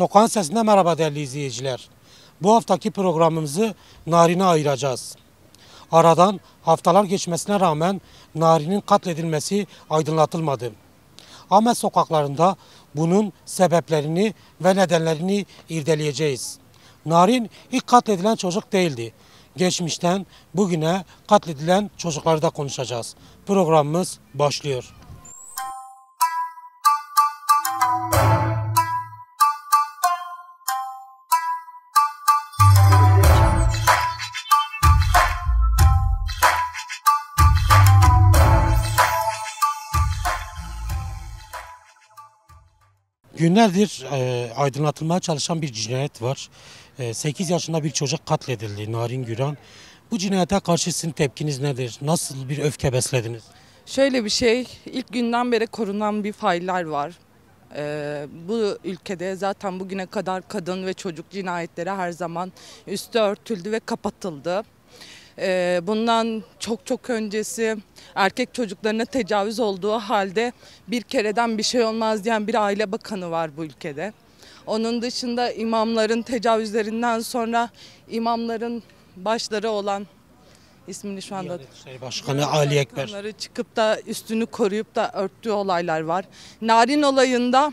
Sokağın Sesi'nde merhaba değerli izleyiciler. Bu haftaki programımızı Narin'e ayıracağız. Aradan haftalar geçmesine rağmen Narin'in katledilmesi aydınlatılmadı. Ahmet sokaklarında bunun sebeplerini ve nedenlerini irdeleyeceğiz. Narin ilk katledilen çocuk değildi. Geçmişten bugüne katledilen çocukları da konuşacağız. Programımız başlıyor. Günlerdir aydınlatılmaya çalışan bir cinayet var. 8 yaşında bir çocuk katledildi, Narin Güran. Bu cinayete karşı sizin tepkiniz nedir? Nasıl bir öfke beslediniz? Şöyle bir şey, ilk günden beri korunan bir failler var. Bu ülkede zaten bugüne kadar kadın ve çocuk cinayetleri her zaman üstü örtüldü ve kapatıldı. Bundan çok öncesi erkek çocuklarına tecavüz olduğu halde bir kereden bir şey olmaz diyen bir aile bakanı var bu ülkede. Onun dışında imamların tecavüzlerinden sonra imamların başları olan ismini şu anda Diyanet İşleri Başkanı Ali Ekber çıkıp da üstünü koruyup da örttüğü olaylar var. Narin olayında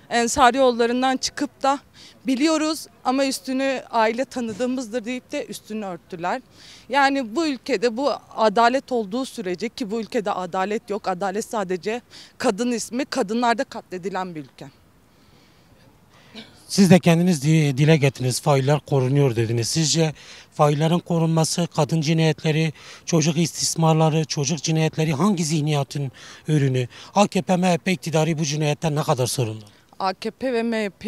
Ensarioğullarından çıkıp da biliyoruz ama üstünü aile tanıdığımızdır deyip de üstünü örttüler. Yani bu ülkede bu adalet olduğu sürece, ki bu ülkede adalet yok. Adalet sadece kadın ismi, kadınlarda katledilen bir ülke. Siz de kendiniz dile getirdiniz, failler korunuyor dediniz. Sizce faillerin korunması, kadın cinayetleri, çocuk istismarları, çocuk cinayetleri hangi zihniyetin ürünü? AKP, MHP iktidarı bu cinayetten ne kadar sorumlu? AKP ve MHP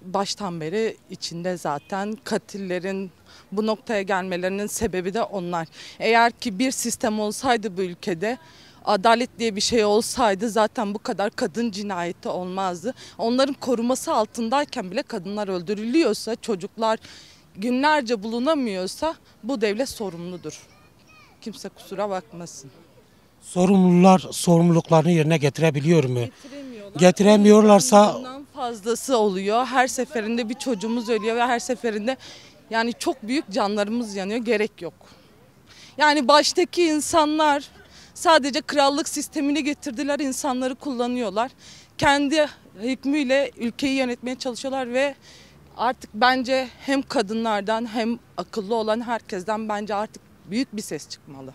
baştan beri içinde zaten katillerin bu noktaya gelmelerinin sebebi de onlar. Eğer ki bir sistem olsaydı bu ülkede, adalet diye bir şey olsaydı zaten bu kadar kadın cinayeti olmazdı. Onların koruması altındayken bile kadınlar öldürülüyorsa, çocuklar günlerce bulunamıyorsa bu devlet sorumludur. Kimse kusura bakmasın. Sorumlular sorumluluklarını yerine getirebiliyor mu? Getiremiyorlar. Getiremiyorlarsa Bundan fazlası oluyor. Her seferinde bir çocuğumuz ölüyor ve her seferinde yani çok büyük canlarımız yanıyor. Gerek yok. Yani baştaki insanlar sadece krallık sistemini getirdiler, insanları kullanıyorlar. Kendi hükmüyle ülkeyi yönetmeye çalışıyorlar ve artık bence hem kadınlardan hem akıllı olan herkesten bence artık büyük bir ses çıkmalı.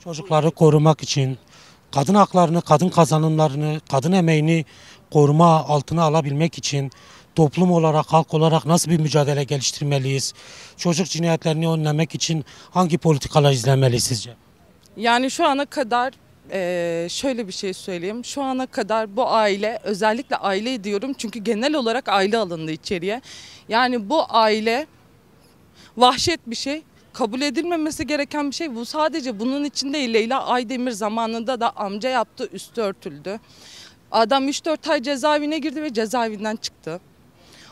çocukları korumak için, kadın haklarını, kadın kazanımlarını, kadın emeğini koruma altına alabilmek için toplum olarak, halk olarak nasıl bir mücadele geliştirmeliyiz? Çocuk cinayetlerini önlemek için hangi politikalar izlemeliyiz sizce? Yani şu ana kadar şöyle bir şey söyleyeyim. Şu ana kadar bu aile, özellikle aile diyorum çünkü genel olarak aile alındı içeriye. Yani bu aile vahşet bir şey. Kabul edilmemesi gereken bir şey. Bu sadece bunun için değil. Leyla Aydemir zamanında da amca yaptı, üstü örtüldü. Adam 3-4 ay cezaevine girdi ve cezaevinden çıktı.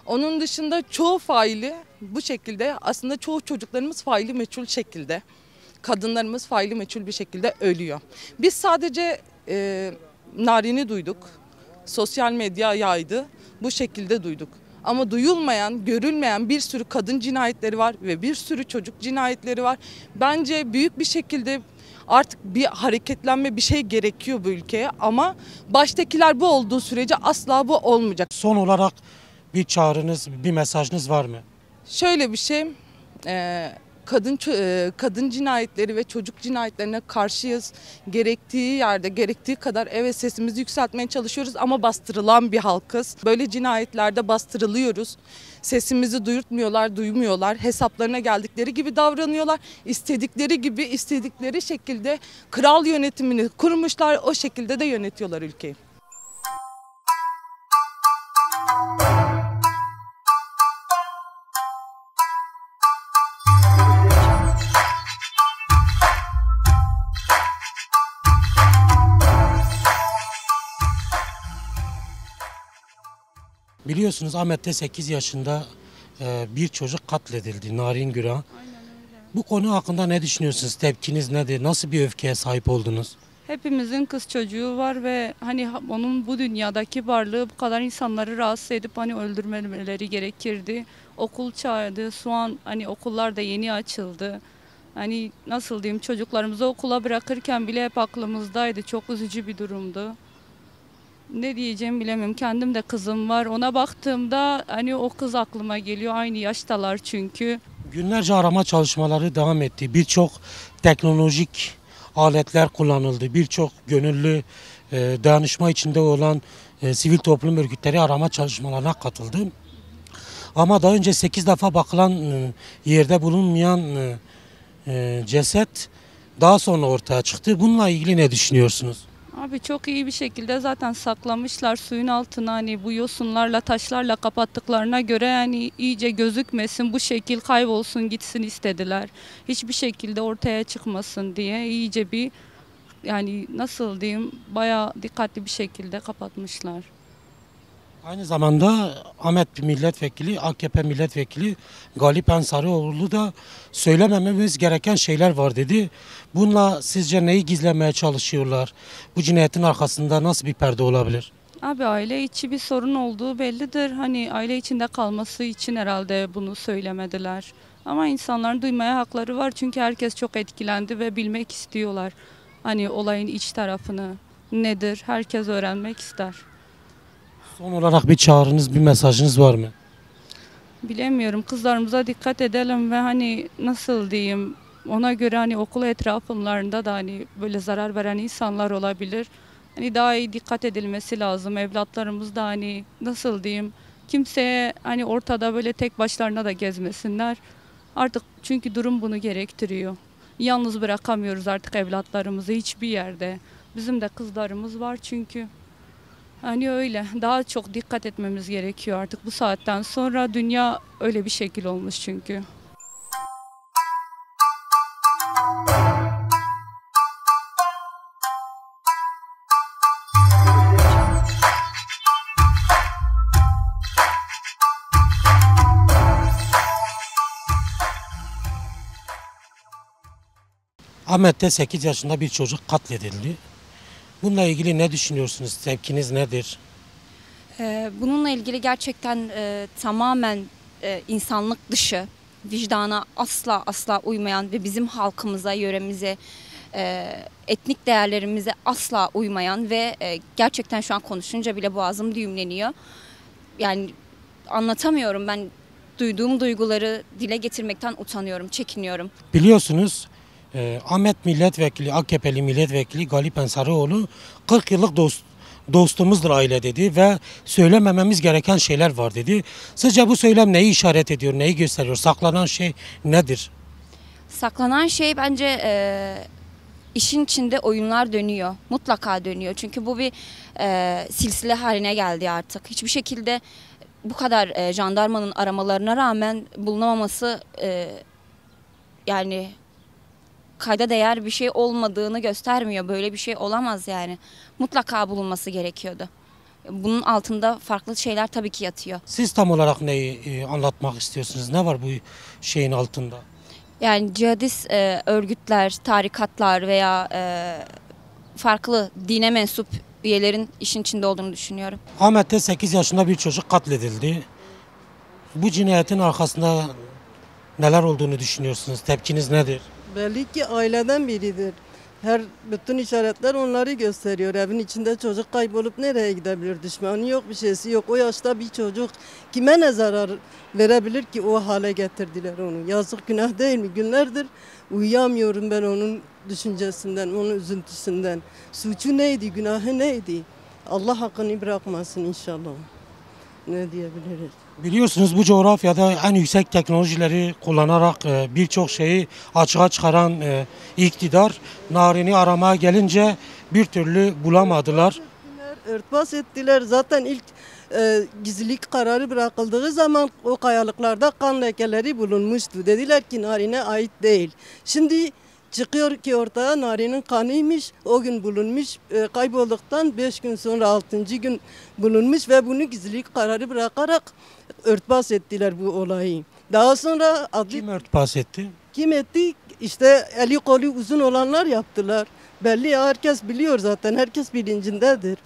Onun dışında çoğu faili bu şekilde, aslında çoğu çocuklarımız faili meçhul şekilde. Kadınlarımız faili meçhul bir şekilde ölüyor. Biz sadece Narin'i duyduk. Sosyal medya yaydı. Bu şekilde duyduk. Ama duyulmayan, görülmeyen bir sürü kadın cinayetleri var ve bir sürü çocuk cinayetleri var. Bence büyük bir şekilde artık bir hareketlenme, bir şey gerekiyor bu ülkeye. Ama baştakiler bu olduğu sürece asla bu olmayacak. Son olarak bir çağrınız, bir mesajınız var mı? Şöyle bir şey, kadın cinayetleri ve çocuk cinayetlerine karşıyız. Gerektiği yerde, gerektiği kadar evet sesimizi yükseltmeye çalışıyoruz ama bastırılan bir halkız. Böyle cinayetlerde bastırılıyoruz. Sesimizi duyurtmuyorlar, duymuyorlar. Hesaplarına geldikleri gibi davranıyorlar. İstedikleri gibi, istedikleri şekilde kral yönetimini kurmuşlar. O şekilde de yönetiyorlar ülkeyi. Biliyorsunuz Ahmet'te 8 yaşında bir çocuk katledildi, Narin Güran. Bu konu hakkında ne düşünüyorsunuz? Tepkiniz nedir? Nasıl bir öfkeye sahip oldunuz? Hepimizin kız çocuğu var ve hani onun bu dünyadaki varlığı bu kadar insanları rahatsız edip hani öldürmeleri gerekirdi. Okul çağıydı. Şu an hani okullar da yeni açıldı. Hani nasıl diyeyim, çocuklarımızı okula bırakırken bile hep aklımızdaydı. Çok üzücü bir durumdu. Ne diyeceğimi bilemiyorum. Kendim de kızım var. Ona baktığımda hani o kız aklıma geliyor. Aynı yaştalar çünkü. Günlerce arama çalışmaları devam etti. Birçok teknolojik aletler kullanıldı. Birçok gönüllü dayanışma içinde olan sivil toplum örgütleri arama çalışmalarına katıldı. Ama daha önce 8 defa bakılan yerde bulunmayan ceset daha sonra ortaya çıktı. Bununla ilgili ne düşünüyorsunuz? Abi çok iyi bir şekilde zaten saklamışlar suyun altına, hani bu yosunlarla taşlarla kapattıklarına göre yani iyice gözükmesin, bu şekil kaybolsun gitsin istediler. Hiçbir şekilde ortaya çıkmasın diye iyice bir, yani nasıl diyeyim, bayağı dikkatli bir şekilde kapatmışlar. Aynı zamanda Ahmet Milletvekili, AKP Milletvekili Galip Ensarioğlu da söylemememiz gereken şeyler var dedi. Bununla sizce neyi gizlemeye çalışıyorlar? Bu cinayetin arkasında nasıl bir perde olabilir? Abi aile içi bir sorun olduğu bellidir. Hani aile içinde kalması için herhalde bunu söylemediler. Ama insanların duymaya hakları var çünkü herkes çok etkilendi ve bilmek istiyorlar. Hani olayın iç tarafını nedir? Herkes öğrenmek ister. Son olarak bir çağrınız, bir mesajınız var mı? Bilemiyorum. Kızlarımıza dikkat edelim ve hani nasıl diyeyim, ona göre hani okul etraflarında da hani böyle zarar veren insanlar olabilir. Hani daha iyi dikkat edilmesi lazım. Evlatlarımız da hani nasıl diyeyim, kimseye hani ortada böyle tek başlarına da gezmesinler. Artık çünkü durum bunu gerektiriyor. Yalnız bırakamıyoruz artık evlatlarımızı hiçbir yerde. Bizim de kızlarımız var çünkü. Hani öyle. Daha çok dikkat etmemiz gerekiyor artık bu saatten sonra. Dünya öyle bir şekil olmuş çünkü. Ahmet'te 8 yaşında bir çocuk katledildi. Bununla ilgili ne düşünüyorsunuz? Tepkiniz nedir? Bununla ilgili gerçekten tamamen insanlık dışı, vicdana asla asla uymayan ve bizim halkımıza, yöremize, etnik değerlerimize asla uymayan ve gerçekten şu an konuşunca bile boğazım düğümleniyor. Yani anlatamıyorum, ben duyduğum duyguları dile getirmekten utanıyorum, çekiniyorum. Biliyorsunuz Ahmet Milletvekili, AKP'li Milletvekili Galip Ensarioğlu 40 yıllık dostumuzdur aile dedi ve söylemememiz gereken şeyler var dedi. Sizce bu söylem neyi işaret ediyor, neyi gösteriyor? Saklanan şey nedir? Saklanan şey bence işin içinde oyunlar dönüyor. Mutlaka dönüyor. Çünkü bu bir silsile haline geldi artık. Hiçbir şekilde bu kadar jandarmanın aramalarına rağmen bulunamaması yani kayda değer bir şey olmadığını göstermiyor. Böyle bir şey olamaz yani. Mutlaka bulunması gerekiyordu. Bunun altında farklı şeyler tabii ki yatıyor. Siz tam olarak neyi anlatmak istiyorsunuz? Ne var bu şeyin altında? Yani cihadist örgütler, tarikatlar veya farklı dine mensup üyelerin işin içinde olduğunu düşünüyorum. Ahmet'te 8 yaşında bir çocuk katledildi. Bu cinayetin arkasında neler olduğunu düşünüyorsunuz? Tepkiniz nedir? Belli ki aileden biridir. Bütün işaretler onları gösteriyor. Evin içinde çocuk kaybolup nereye gidebilir? Düşmanı yok, bir şeysi yok. O yaşta bir çocuk kime ne zarar verebilir ki o hale getirdiler onu? Yazık, günah değil mi? Günlerdir uyuyamıyorum ben onun düşüncesinden, onun üzüntüsünden. Suçu neydi, günahı neydi? Allah hakkını bırakmasın inşallah. Ne diyebiliriz? Biliyorsunuz bu coğrafyada en yüksek teknolojileri kullanarak birçok şeyi açığa çıkaran iktidar Narin'i aramaya gelince bir türlü bulamadılar. Örtbas ettiler. Zaten ilk gizlilik kararı bırakıldığı zaman o kayalıklarda kan lekeleri bulunmuştu. Dediler ki Narin'e ait değil. Şimdi çıkıyor ki ortaya Narin'in kanıymış. O gün bulunmuş. Kaybolduktan 5 gün sonra 6. gün bulunmuş ve bunu gizlilik kararı bırakarak örtbas ettiler bu olayı. Daha sonra Kim örtbas etti? kim etti? İşte eli kolu uzun olanlar yaptılar. Belli ya, herkes biliyor zaten, herkes bilincindedir.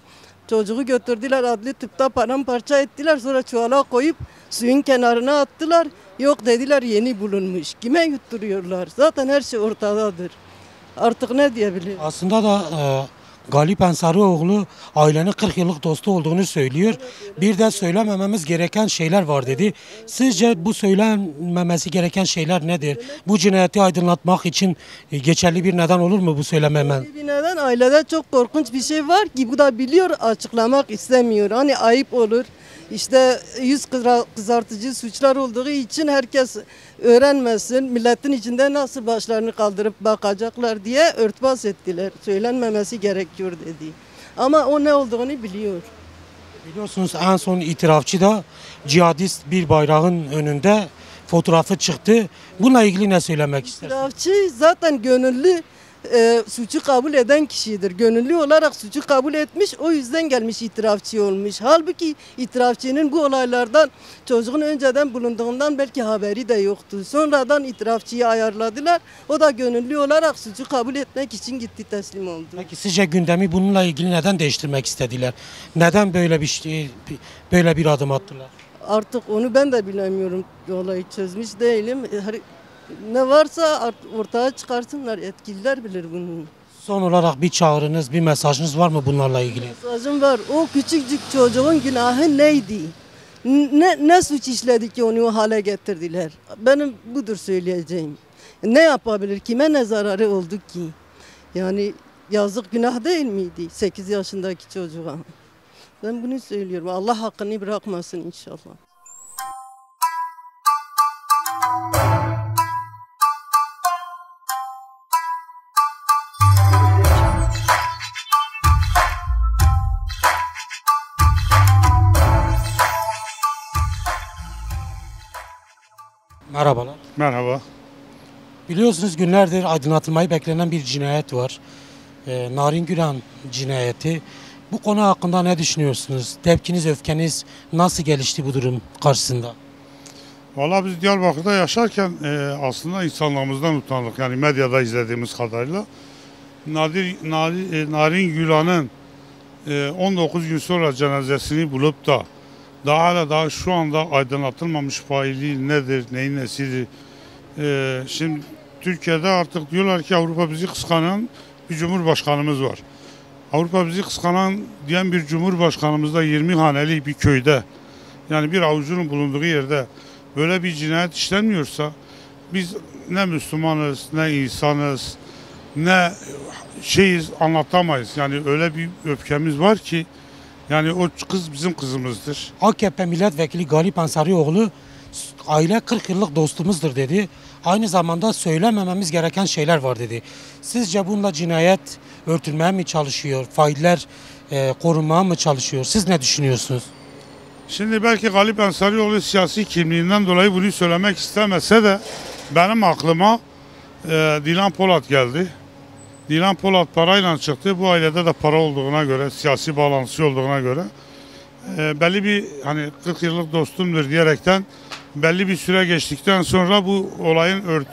Çocuğu götürdüler, adli tıpta paramparça ettiler, sonra çuvala koyup suyun kenarına attılar. Yok dediler, yeni bulunmuş. Kime yutturuyorlar? Zaten her şey ortadadır. Artık ne diyebilirim? Aslında da Galip Ensarioğlu ailenin 40 yıllık dostu olduğunu söylüyor. Bir de söylemememiz gereken şeyler var dedi. Sizce bu söylenmemesi gereken şeyler nedir? Bu cinayeti aydınlatmak için geçerli bir neden olur mu bu söylememen? Bir neden ailede çok korkunç bir şey var ki bu da biliyor, açıklamak istemiyor. Hani ayıp olur. İşte yüz kızartıcı suçlar olduğu için herkes öğrenmesin. Milletin içinde nasıl başlarını kaldırıp bakacaklar diye örtbas ettiler. Söylenmemesi gerekiyor dedi. Ama o ne olduğunu biliyor. Biliyorsunuz en son itirafçı da cihadist bir bayrağın önünde fotoğrafı çıktı. Bununla ilgili ne söylemek istersiniz? İtirafçı zaten gönüllü suçu kabul eden kişidir. Gönüllü olarak suçu kabul etmiş, o yüzden gelmiş itirafçı olmuş. Halbuki itirafçının bu olaylardan çocuğun önceden bulunduğundan belki haberi de yoktu. Sonradan itirafçıyı ayarladılar. O da gönüllü olarak suçu kabul etmek için gitti, teslim oldu. Peki sizce gündemi bununla ilgili neden değiştirmek istediler? Neden böyle bir adım attılar? Artık onu ben de bilemiyorum. Olayı çözmüş değilim. Ne varsa ortaya çıkarsınlar. Yetkililer bilir bunu. Son olarak bir çağrınız, bir mesajınız var mı bunlarla ilgili? Mesajım var. O küçücük çocuğun günahı neydi? Ne suç işledi ki onu o hale getirdiler? Benim budur söyleyeceğim. Ne yapabilir? Kime ne zararı oldu ki? Yani yazık, günah değil miydi 8 yaşındaki çocuğa? Ben bunu söylüyorum. Allah hakkını bırakmasın inşallah. Merhabalar. Merhaba. Biliyorsunuz günlerdir aydınlatılmayı beklenen bir cinayet var. Narin Güran cinayeti. Bu konu hakkında ne düşünüyorsunuz? Tepkiniz, öfkeniz nasıl gelişti bu durum karşısında? Vallahi biz Diyarbakır'da yaşarken aslında insanlığımızdan utandık. Yani medyada izlediğimiz kadarıyla. Narin Gülan'ın 19 gün sonra cenazesini bulup da daha şu anda aydınlatılmamış faili nedir, neyin nesidir? Şimdi Türkiye'de artık diyorlar ki Avrupa bizi kıskanan bir cumhurbaşkanımız var. Avrupa bizi kıskanan diyen bir cumhurbaşkanımız da 20 haneli bir köyde, yani bir avucunun bulunduğu yerde böyle bir cinayet işlenmiyorsa biz ne Müslümanız, ne insanız, ne şeyiz anlatamayız. Yani öyle bir öfkemiz var ki yani o kız bizim kızımızdır. AKP milletvekili Galip Ensarioğlu aile 40 yıllık dostumuzdur dedi. Aynı zamanda söylemememiz gereken şeyler var dedi. Sizce bununla cinayet örtülmeye mi çalışıyor? Failler korunmaya mı çalışıyor? Siz ne düşünüyorsunuz? Şimdi belki Galip Ensarioğlu siyasi kimliğinden dolayı bunu söylemek istemese de benim aklıma Dilan Polat geldi. Dilan Polat parayla çıktı. Bu ailede de para olduğuna göre, siyasi bağlantısı olduğuna göre belli bir hani 40 yıllık dostumdur diyerekten belli bir süre geçtikten sonra bu olayın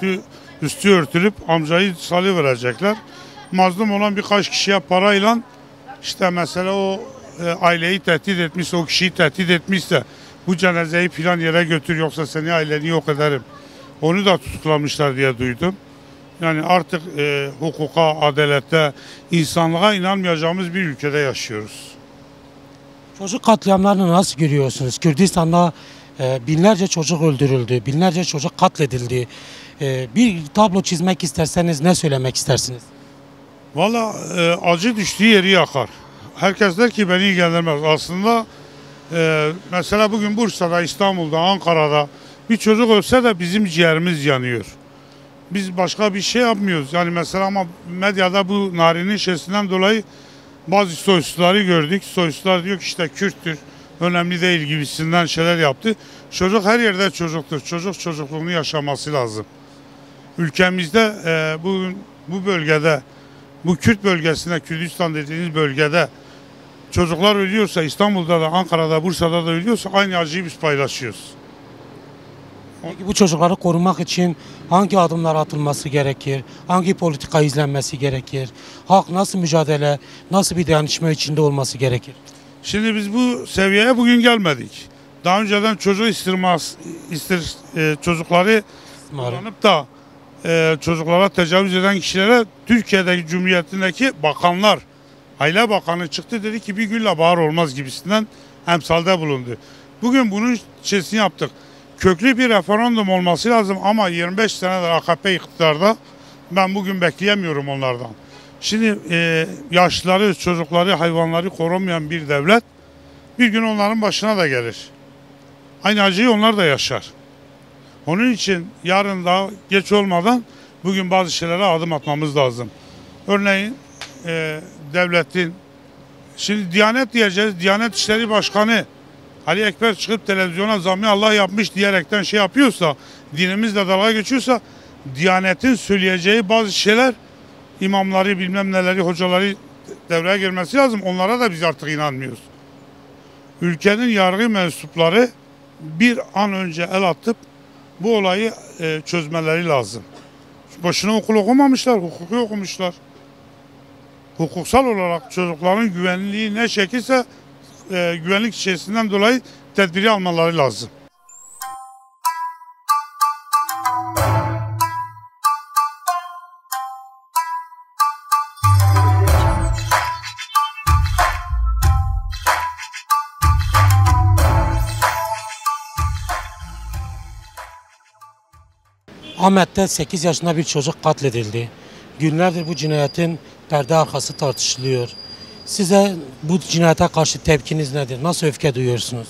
üstü örtülüp amcayı salıverecekler. Mazlum olan birkaç kişiye parayla işte mesela o aileyi tehdit etmişse, o kişiyi tehdit etmişse bu cenazeyi filan yere götür yoksa seni aileni yok ederim. Onu da tutuklamışlar diye duydum. Yani artık hukuka, adalete, insanlığa inanmayacağımız bir ülkede yaşıyoruz. Çocuk katliamlarını nasıl görüyorsunuz? Kürdistan'da binlerce çocuk öldürüldü, binlerce çocuk katledildi. Bir tablo çizmek isterseniz ne söylemek istersiniz? Valla acı düştüğü yeri yakar. Herkes der ki beni ilgilendirmez. Aslında mesela bugün Bursa'da, İstanbul'da, Ankara'da bir çocuk ölse de bizim ciğerimiz yanıyor. Biz başka bir şey yapmıyoruz. Yani mesela ama medyada bu Narin'in şeysinden dolayı bazı soysuzları gördük. Soysuzlar diyor ki işte Kürttür, önemli değil gibisinden şeyler yaptı. Çocuk her yerde çocuktur. Çocuk çocukluğunu yaşaması lazım. Ülkemizde bu bölgede, bu Kürt bölgesinde, Kürdistan dediğiniz bölgede çocuklar ölüyorsa, İstanbul'da da, Ankara'da, Bursa'da da ölüyorsa aynı acıyı biz paylaşıyoruz. Peki bu çocukları korumak için hangi adımlar atılması gerekir? Hangi politika izlenmesi gerekir? Halk nasıl mücadele, nasıl bir dayanışma içinde olması gerekir? Şimdi biz bu seviyeye bugün gelmedik. Daha önceden çocuk çocukları kullanıp da çocuklara tecavüz eden kişilere Türkiye'deki Cumhuriyet'indeki bakanlar, Aile Bakanı çıktı dedi ki bir gülle bahar olmaz gibisinden emsalde bulundu. Bugün bunun şeysini yaptık. Köklü bir referandum olması lazım ama 25 senedir AKP iktidarda, ben bugün bekleyemiyorum onlardan. Şimdi yaşlıları, çocukları, hayvanları korumayan bir devlet bir gün onların başına da gelir. Aynı acıyı onlar da yaşar. Onun için yarın daha geç olmadan bugün bazı şeylere adım atmamız lazım. Örneğin devletin, şimdi Diyanet diyeceğiz, Diyanet İşleri Başkanı Ali Ekber çıkıp televizyona zam-ı Allah yapmış diyerekten şey yapıyorsa, dinimizle dalga geçiyorsa, Diyanet'in söyleyeceği bazı şeyler, imamları bilmem neleri, hocaları devreye girmesi lazım. Onlara da biz artık inanmıyoruz. Ülkenin yargı mensupları bir an önce el atıp bu olayı çözmeleri lazım. Boşuna okul okumamışlar, hukuku okumuşlar. Hukuksal olarak çocukların güvenliği ne şekilse güvenlik şeysinden dolayı tedbiri almaları lazım. Ahmet'te 8 yaşında bir çocuk katledildi. Günlerdir bu cinayetin perde arkası tartışılıyor. Size bu cinayete karşı tepkiniz nedir? Nasıl öfke duyuyorsunuz?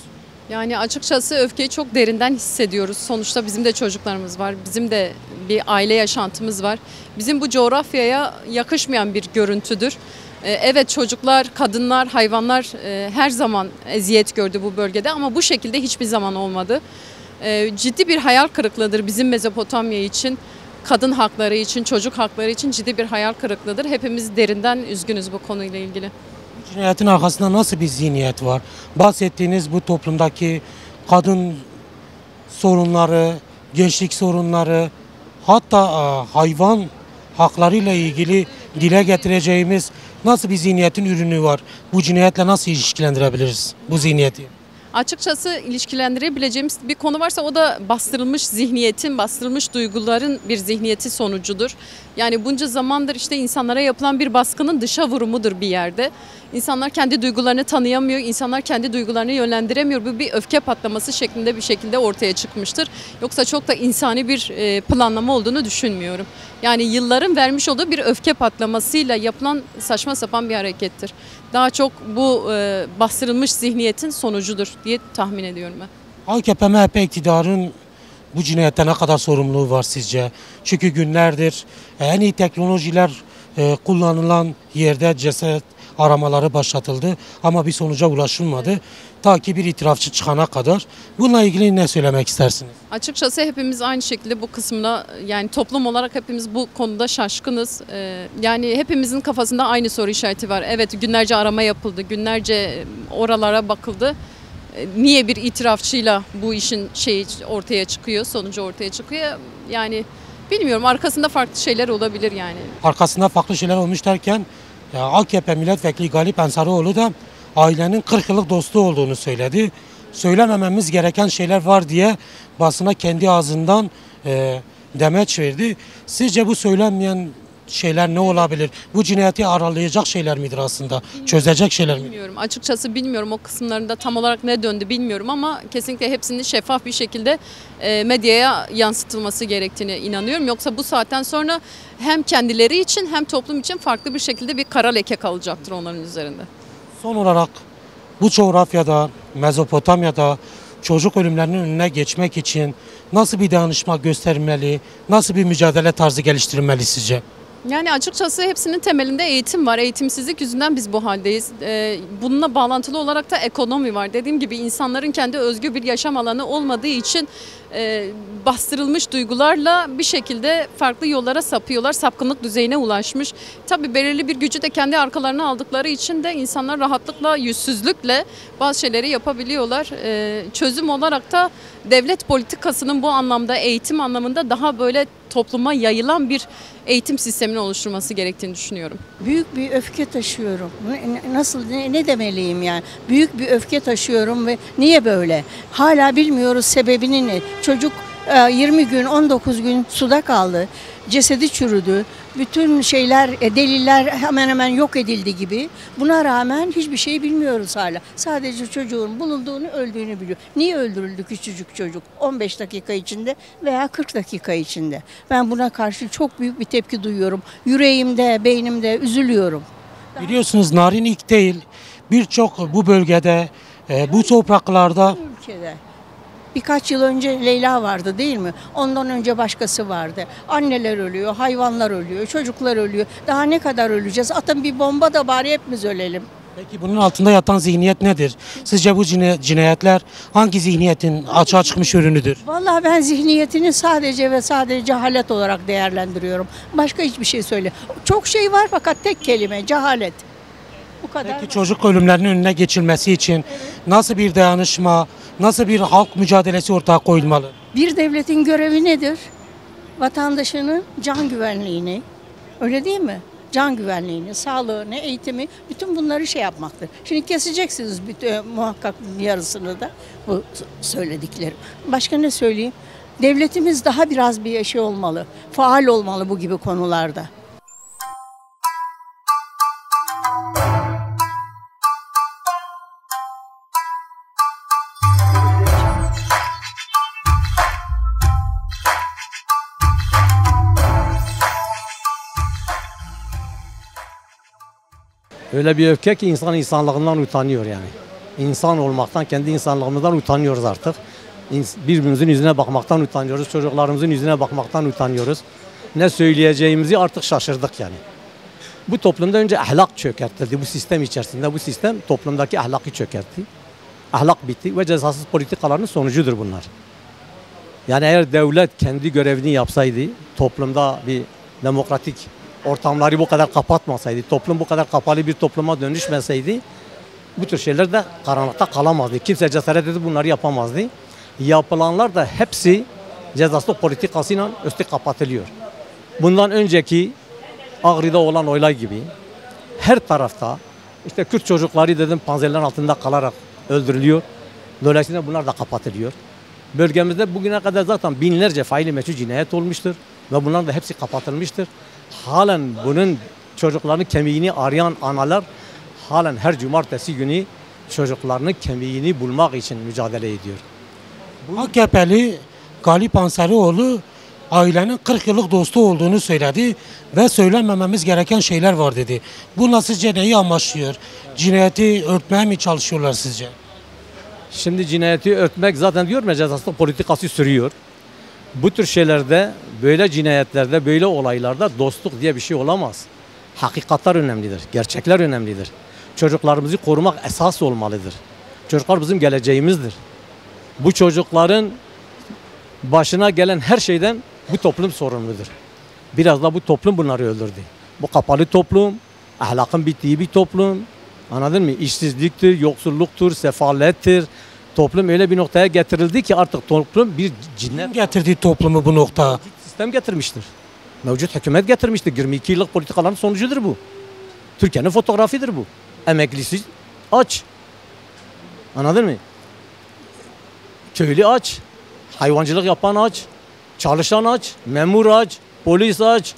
Yani açıkçası öfkeyi çok derinden hissediyoruz. Sonuçta bizim de çocuklarımız var. Bizim de bir aile yaşantımız var. Bizim bu coğrafyaya yakışmayan bir görüntüdür. Evet, çocuklar, kadınlar, hayvanlar her zaman eziyet gördü bu bölgede ama bu şekilde hiçbir zaman olmadı. Ciddi bir hayal kırıklığıdır bizim Mezopotamya için, kadın hakları için, çocuk hakları için ciddi bir hayal kırıklığıdır. Hepimiz derinden üzgünüz bu konuyla ilgili. Cinayetin arkasında nasıl bir zihniyet var? Bahsettiğiniz bu toplumdaki kadın sorunları, gençlik sorunları, hatta hayvan haklarıyla ilgili dile getireceğimiz nasıl bir zihniyetin ürünü var? Bu cinayetle nasıl ilişkilendirebiliriz bu zihniyeti? Açıkçası ilişkilendirebileceğimiz bir konu varsa o da bastırılmış zihniyetin, bastırılmış duyguların bir zihniyeti sonucudur. Yani bunca zamandır işte insanlara yapılan bir baskının dışa vurumudur bir yerde. İnsanlar kendi duygularını tanıyamıyor, insanlar kendi duygularını yönlendiremiyor. Bu bir öfke patlaması şeklinde bir şekilde ortaya çıkmıştır. Yoksa çok da insani bir planlama olduğunu düşünmüyorum. Yani yılların vermiş olduğu bir öfke patlamasıyla yapılan saçma sapan bir harekettir. Daha çok bu bastırılmış zihniyetin sonucudur diye tahmin ediyorum ben. AKP-MHP iktidarın bu cinayette ne kadar sorumluluğu var sizce? Çünkü günlerdir en iyi teknolojiler kullanılan yerde ceset aramaları başlatıldı ama bir sonuca ulaşılmadı. Ta ki bir itirafçı çıkana kadar. Bununla ilgili ne söylemek istersiniz? Açıkçası hepimiz aynı şekilde bu kısımda, yani toplum olarak hepimiz bu konuda şaşkınız. Yani hepimizin kafasında aynı soru işareti var. Evet, günlerce arama yapıldı, günlerce oralara bakıldı. Niye bir itirafçıyla bu işin şeyi ortaya çıkıyor, sonucu ortaya çıkıyor? Yani bilmiyorum, arkasında farklı şeyler olabilir yani. Arkasında farklı şeyler olmuş derken AKP milletvekili Galip Ensarioğlu da ailenin 40 yıllık dostu olduğunu söyledi. Söylemememiz gereken şeyler var diye basına kendi ağzından demeç verdi. Sizce bu söylenmeyen şeyler ne olabilir? Bu cinayeti aralayacak şeyler midir aslında? Çözecek şeyler mi? Bilmiyorum. Açıkçası bilmiyorum, o kısımlarında tam olarak ne döndü bilmiyorum ama kesinlikle hepsinin şeffaf bir şekilde medyaya yansıtılması gerektiğine inanıyorum. Yoksa bu saatten sonra hem kendileri için hem toplum için farklı bir şekilde bir kara leke kalacaktır onların üzerinde. Son olarak bu coğrafyada, Mezopotamya'da çocuk ölümlerinin önüne geçmek için nasıl bir dayanışma göstermeli, nasıl bir mücadele tarzı geliştirilmeli sizce? Yani açıkçası hepsinin temelinde eğitim var. Eğitimsizlik yüzünden biz bu haldeyiz. Bununla bağlantılı olarak da ekonomi var. Dediğim gibi insanların kendi özgür bir yaşam alanı olmadığı için bastırılmış duygularla bir şekilde farklı yollara sapıyorlar. Sapkınlık düzeyine ulaşmış. Tabii belirli bir gücü de kendi arkalarına aldıkları için de insanlar rahatlıkla, yüzsüzlükle bazı şeyleri yapabiliyorlar. Çözüm olarak da devlet politikasının bu anlamda, eğitim anlamında daha böyle topluma yayılan bir eğitim sistemini oluşturması gerektiğini düşünüyorum. Büyük bir öfke taşıyorum. Ne demeliyim yani? Büyük bir öfke taşıyorum ve niye böyle? Hala bilmiyoruz sebebini ne? Çocuk 20 gün, 19 gün suda kaldı. Cesedi çürüdü. Bütün şeyler, deliller hemen hemen yok edildi gibi. Buna rağmen hiçbir şey bilmiyoruz hala. Sadece çocuğun bulunduğunu, öldüğünü biliyor. Niye öldürüldü küçücük çocuk? 15 dakika içinde veya 40 dakika içinde. Ben buna karşı çok büyük bir tepki duyuyorum. Yüreğimde, beynimde üzülüyorum. Biliyorsunuz narin ilk değil, birçok bu bölgede, bu topraklarda Ülkede. Birkaç yıl önce Leyla vardı değil mi? Ondan önce başkası vardı. Anneler ölüyor, hayvanlar ölüyor, çocuklar ölüyor. Daha ne kadar öleceğiz? Atın bir bomba da bari hepimiz ölelim. Peki bunun altında yatan zihniyet nedir? Sizce bu cinayetler hangi zihniyetin açığa çıkmış ürünüdür? Vallahi ben zihniyetini sadece ve sadece cehalet olarak değerlendiriyorum. Başka hiçbir şey söyle. Çok şey var fakat tek kelime cehalet. Bu kadar. Peki çocuk ölümlerinin önüne geçilmesi için nasıl bir dayanışma, nasıl bir halk mücadelesi ortaya koyulmalı? Bir devletin görevi nedir? Vatandaşının can güvenliğini, öyle değil mi? Can güvenliğini, sağlığını, eğitimi, bütün bunları şey yapmaktır. Şimdi keseceksiniz muhakkak yarısını da bu söylediklerim. Başka ne söyleyeyim? Devletimiz daha biraz bir şey olmalı, faal olmalı bu gibi konularda. Öyle bir öfke ki insan insanlığından utanıyor yani. İnsan olmaktan, kendi insanlığımızdan utanıyoruz artık. Birbirimizin yüzüne bakmaktan utanıyoruz, çocuklarımızın yüzüne bakmaktan utanıyoruz. Ne söyleyeceğimizi artık şaşırdık yani. Bu toplumda önce ahlak çökertildi. Bu sistem içerisinde, bu sistem toplumdaki ahlakı çökertti. Ahlak bitti ve cezasız politikaların sonucudur bunlar. Yani eğer devlet kendi görevini yapsaydı, toplumda bir demokratik ortamları bu kadar kapatmasaydı, toplum bu kadar kapalı bir topluma dönüşmeseydi, bu tür şeyler de karanlıkta kalamazdı. Kimse cesaret edip bunları yapamazdı. Yapılanlar da hepsi cezasızlık politikasıyla üstü kapatılıyor. Bundan önceki Ağrı'da olan olay gibi her tarafta işte Kürt çocukları dedim panzerlerin altında kalarak öldürülüyor. Dolayısıyla bunlar da kapatılıyor. Bölgemizde bugüne kadar zaten binlerce faili meçhul cinayet olmuştur ve bunların da hepsi kapatılmıştır. Halen bunun çocuklarının kemiğini arayan analar halen her cumartesi günü çocuklarının kemiğini bulmak için mücadele ediyor. AKP'li Galip Ansarioğlu ailenin 40 yıllık dostu olduğunu söyledi ve söylemememiz gereken şeyler var dedi. Bununla sizce neyi amaçlıyor? Cinayeti örtmeye mi çalışıyorlar sizce? Şimdi cinayeti örtmek zaten diyorum ya cezasızlık politikası sürüyor. Bu tür şeylerde, böyle cinayetlerde, böyle olaylarda dostluk diye bir şey olamaz. Hakikatler önemlidir, gerçekler önemlidir. Çocuklarımızı korumak esas olmalıdır. Çocuklar bizim geleceğimizdir. Bu çocukların başına gelen her şeyden bu toplum sorumludur. Biraz da bu toplum bunları öldürdü. Bu kapalı toplum, ahlakın bittiği bir toplum. Anladın mı? İşsizliktir, yoksulluktur, sefalettir. Toplum öyle bir noktaya getirildi ki artık toplum bir cinnet Getirdiği toplumu bu noktaya. sistem getirmiştir. Mevcut hükümet getirmiştir. 22 yıllık politikaların sonucudur bu. Türkiye'nin fotoğrafıdır bu. Emeklisi aç. Anladın mı? Köylü aç. Hayvancılık yapan aç. Çalışan aç. Memur aç. Polis aç.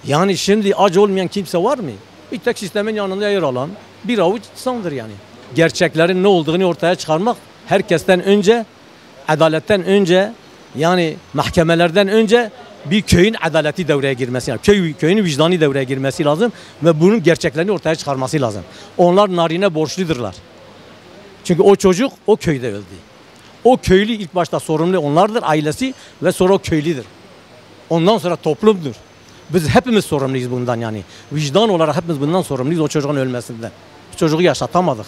Yani şimdi aç olmayan kimse var mı? Bir tek sistemin yanında yer alan bir avuç insandır yani. Gerçeklerin ne olduğunu ortaya çıkarmak herkesten önce, adaletten önce, yani mahkemelerden önce bir köyün adaleti devreye girmesi lazım. Köyün vicdanı devreye girmesi lazım ve bunun gerçeklerini ortaya çıkarması lazım. Onlar narine borçludurlar. Çünkü o çocuk o köyde öldü. O köylü ilk başta sorumlu onlardır, ailesi ve sonra o köylüdür. Ondan sonra toplumdur. Biz hepimiz sorumluyuz bundan yani. Vicdan olarak hepimiz bundan sorumluyuz o çocuğun ölmesinden. Çocuğu yaşatamadık.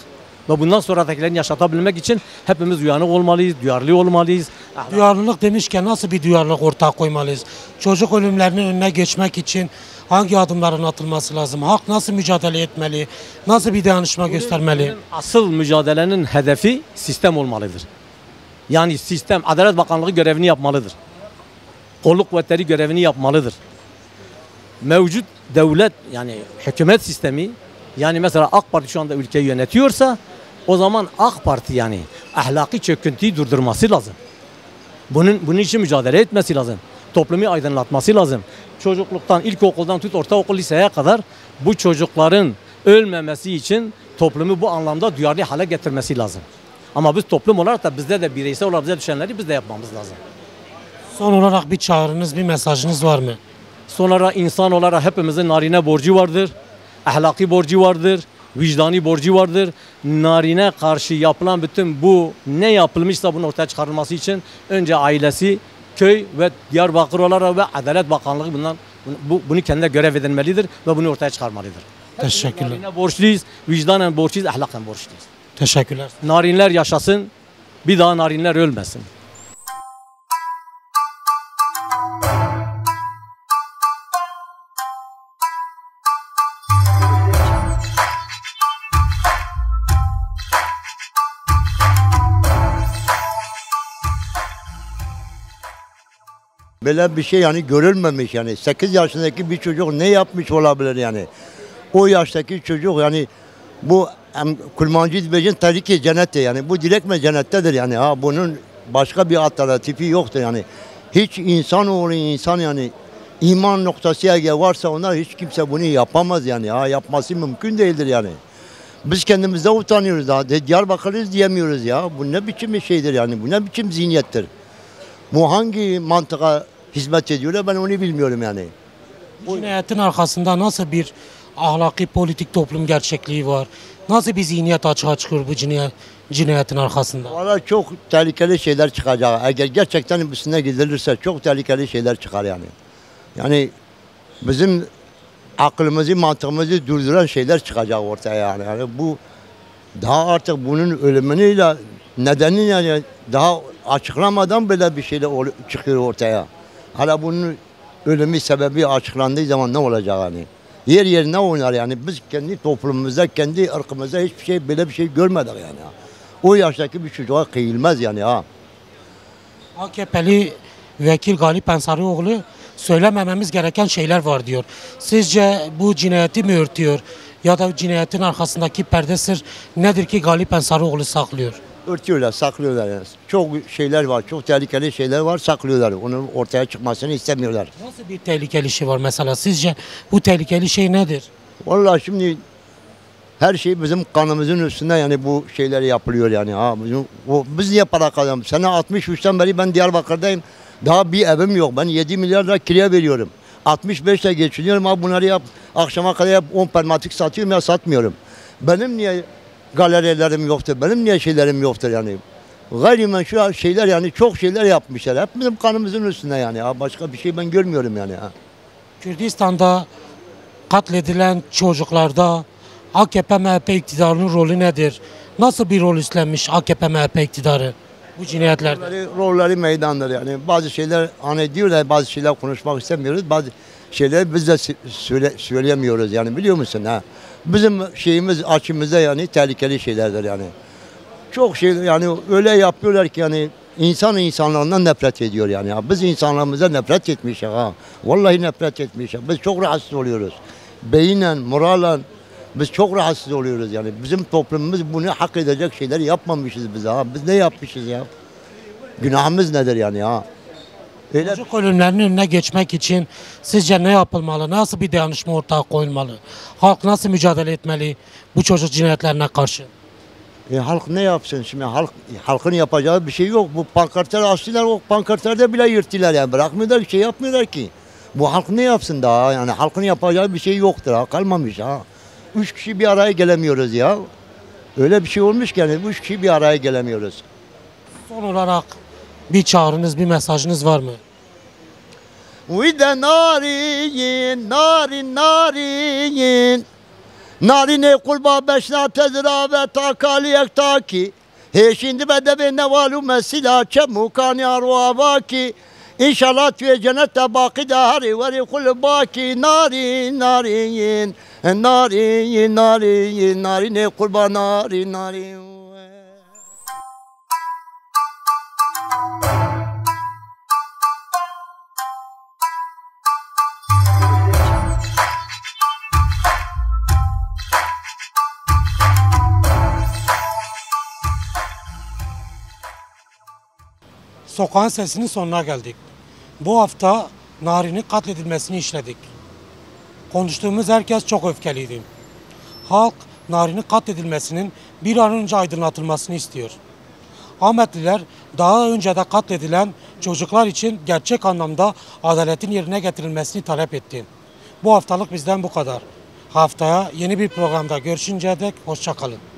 Ve bundan sonradakilerini yaşatabilmek için hepimiz uyanık olmalıyız, duyarlı olmalıyız. Duyarlılık demişken nasıl bir duyarlılık ortaya koymalıyız? Çocuk ölümlerinin önüne geçmek için hangi adımların atılması lazım? Halk nasıl mücadele etmeli? Nasıl bir dayanışma göstermeli? Asıl mücadelenin hedefi sistem olmalıdır. Yani sistem, Adalet Bakanlığı görevini yapmalıdır. Kolluk kuvvetleri görevini yapmalıdır. Mevcut devlet yani hükümet sistemi yani mesela AK Parti şu anda ülkeyi yönetiyorsa o zaman AK Parti yani ahlaki çöküntüyü durdurması lazım. Bunun için mücadele etmesi lazım. Toplumu aydınlatması lazım. Çocukluktan, ilkokuldan tut ortaokul liseye kadar bu çocukların ölmemesi için toplumu bu anlamda duyarlı hale getirmesi lazım. Ama biz toplum olarak da bizde de bireysel olarak bize düşenleri biz de yapmamız lazım. Son olarak bir çağrınız, bir mesajınız var mı? Sonra insan olarak hepimizin narine borcu vardır. Ahlaki borcu vardır. Vicdani borcu vardır. Narine karşı yapılan bütün bu ne yapılmışsa bunun ortaya çıkarılması için önce ailesi, köy ve Diyarbakır olarak ve Adalet Bakanlığı bunu kendine görev edinmelidir ve bunu ortaya çıkarmalıdır. Teşekkürler. Narine borçluyuz, vicdanen borçluyuz, ahlaken borçluyuz. Teşekkürler. Narinler yaşasın, bir daha narinler ölmesin. Böyle bir şey yani görülmemiş yani 8 yaşındaki bir çocuk ne yapmış olabilir yani. O yaştaki çocuk yani bu kurmancı dibecin tabii cennette yani bu direktme cennettedir yani ha bunun başka bir alternatifi yoktur yani. Hiç insanoğlu insan yani iman noktası eğer varsa onlar hiç kimse bunu yapamaz yani ha yapması mümkün değildir yani. Biz kendimizde utanıyoruz daha Diyarbakır'ız diyemiyoruz ya bu ne biçim bir şeydir yani bu ne biçim zihniyettir. Bu hangi mantığa hizmet ediyorlar ben onu bilmiyorum yani. Bu cinayetin arkasında nasıl bir ahlaki politik toplum gerçekliği var? Nasıl bir zihniyet açığa çıkıyor bu cinayetin arkasında? Valla çok tehlikeli şeyler çıkacak. Eğer gerçekten üstüne gidilirse çok tehlikeli şeyler çıkar yani. Yani bizim aklımızı, mantığımızı durduran şeyler çıkacak ortaya yani. Yani bu daha artık bunun ölümüyle nedeni yani daha açıklamadan böyle bir şeyler çıkıyor ortaya. Hala bunun ölümü sebebi açıklandığı zaman ne olacak yani? Yer yerine oynar yani. Biz kendi toplumumuzda, kendi ırkımızda hiçbir şey böyle bir şey görmedik yani. O yaştaki bir çocuğa kıyılmaz yani ha. AKP'li vekil Galip Ensarioğlu söylemememiz gereken şeyler var diyor. Sizce bu cinayeti mi örtüyor? Ya da cinayetin arkasındaki perde sır nedir ki Galip Ensarioğlu saklıyor? Örtüyorlar, saklıyorlar yani. Çok şeyler var, çok tehlikeli şeyler var, saklıyorlar. Onun ortaya çıkmasını istemiyorlar. Nasıl bir tehlikeli şey var mesela? Sizce bu tehlikeli şey nedir? Vallahi şimdi her şey bizim kanımızın üstünde yani bu şeyler yapılıyor yani. Ha, biz niye para kazanıyoruz? Sene 63'ten beri ben Diyarbakır'dayım. Daha bir evim yok. Ben 7 milyar lira kiraya veriyorum. 65'te geçiniyorum. Ha bunları yap. Akşama kadar yap 10 permatik satıyorum ya satmıyorum. Benim niye galerilerim yoktur? Benim niye şeylerim yoktur yani? Gayrimeşru şeyler yani çok şeyler yapmışlar. Hep bizim kanımızın üstünde yani. Ha, başka bir şey ben görmüyorum yani. Ha. Kürdistan'da katledilen çocuklarda AKP-MHP iktidarının rolü nedir? Nasıl bir rol üstlenmiş AKP-MHP iktidarı bu cinayetlerde? Rolleri meydandır yani. Bazı şeyler hani diyorlar bazı şeyler konuşmak istemiyoruz. Bazı şeyler biz de söyleyemiyoruz yani biliyor musun ha? Bizim şeyimiz açımızda yani tehlikeli şeylerdir yani. Çok şey yani öyle yapıyorlar ki yani insan insanlarından nefret ediyor yani. Ya. Biz insanlarımıza nefret etmişiz ha. Vallahi nefret etmişiz. Biz çok rahatsız oluyoruz. Beynen, moralen biz çok rahatsız oluyoruz yani. Bizim toplumumuz bunu hak edecek şeyler yapmamışız biz ha. Biz ne yapmışız ya? Günahımız nedir yani ha? Öyle... Çocuk ölümlerinin önüne geçmek için sizce ne yapılmalı? Nasıl bir dayanışma ortaya koyulmalı? Halk nasıl mücadele etmeli bu çocuk cinayetlerine karşı? Halk ne yapsın şimdi? Halkın yapacağı bir şey yok. Bu pankartları açtılar, o pankartlarda bile yırttılar yani. Bırakmıyorlar, bir şey yapmıyorlar ki. Bu halk ne yapsın daha? Yani halkın yapacağı bir şey yoktur ha. Kalmamış ha. 3 kişi bir araya gelemiyoruz ya. Öyle bir şey olmuş ki yani 3 kişi bir araya gelemiyoruz. Son olarak bir çağrınız, bir mesajınız var mı? Uy de narin, narin, narin. Narine kulba beşna tezra ve takaliyek taki. He şimdi bedeve nevalu mesela çemukani arvavaki. İnşallah tüye cennette baki de hari veri kul baki. Narin, narin, narin, narin, narine kulba narin, narin. Sokağın sesinin sonuna geldik. Bu hafta Narin'in katledilmesini işledik. Konuştuğumuz herkes çok öfkeliydi. Halk Narin'in katledilmesinin bir an önce aydınlatılmasını istiyor. Ahmetliler daha önce de katledilen çocuklar için gerçek anlamda adaletin yerine getirilmesini talep etti. Bu haftalık bizden bu kadar. Haftaya yeni bir programda görüşünceye dek hoşça kalın.